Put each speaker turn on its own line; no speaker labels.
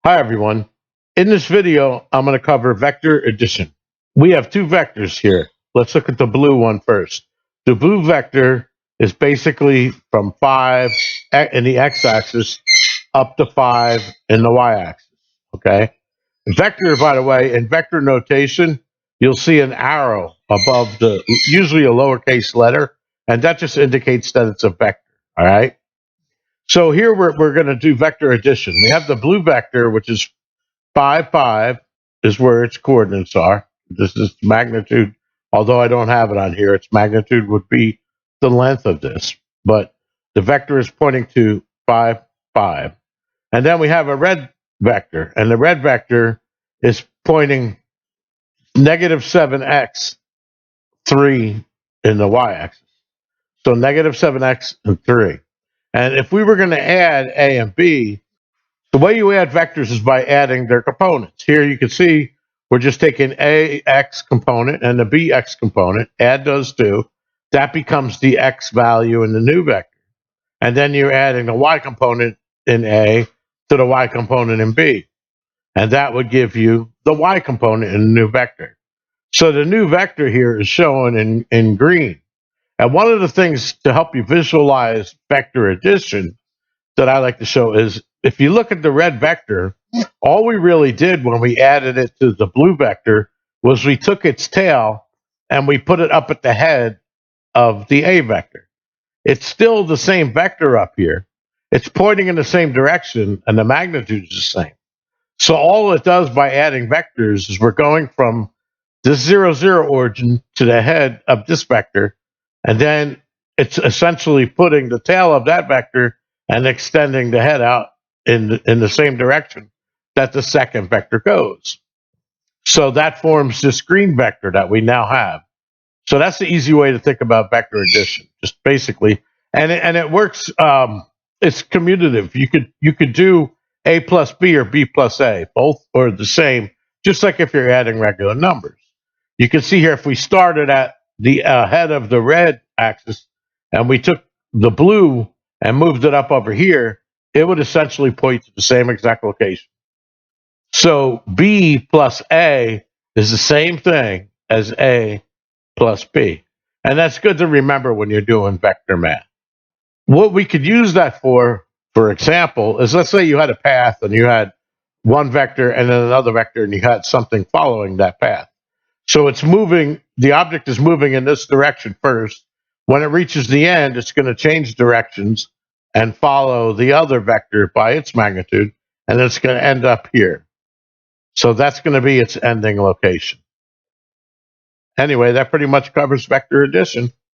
Hi everyone. In this video, I'm going to cover vector addition. We have two vectors here. Let's look at the blue one first. The blue vector is basically from 5 in the x-axis up to 5 in the y-axis. Okay. Vector, by the way, in vector notation, you'll see an arrow above usually a lowercase letter, and that just indicates that it's a vector. All right. So here we're going to do vector addition. We have the blue vector, which is 5, 5 is where its coordinates are. This is magnitude, although I don't have it on here, its magnitude would be the length of this. But the vector is pointing to 5, 5. And then we have a red vector, and the red vector is pointing negative 7x, 3 in the y-axis. So negative 7x and 3. And if we were going to add a and b, the way you add vectors is by adding their components. Here you can see we're just taking a x component and the bx component, add those two. That becomes the x value in the new vector. And then you're adding the y component in A to the y component in B. And that would give you the y component in the new vector. So the new vector here is shown in green. And one of the things to help you visualize vector addition that I like to show is if you look at the red vector, all we really did when we added it to the blue vector was we took its tail and we put it up at the head of the A vector. It's still the same vector up here. It's pointing in the same direction and the magnitude is the same. So all it does by adding vectors is we're going from this 0, 0 origin to the head of this vector, and then it's essentially putting the tail of that vector and extending the head out in the same direction that the second vector goes. So that forms this green vector that we now have. So that's the easy way to think about vector addition, just basically, and it works. It's commutative. You could do a plus b or b plus a, both are the same, just like if you're adding regular numbers. You can see here if we started at the head of the red axis and we took the blue and moved it up over here, it would essentially point to the same exact location. So b plus a is the same thing as a plus b. And that's good to remember when you're doing vector math. What we could use that for example, is let's say you had a path and you had one vector and then another vector and you had something following that path. So it's moving, the object is moving in this direction first. When it reaches the end, it's going to change directions and follow the other vector by its magnitude, and it's going to end up here. So that's going to be its ending location. Anyway, that pretty much covers vector addition.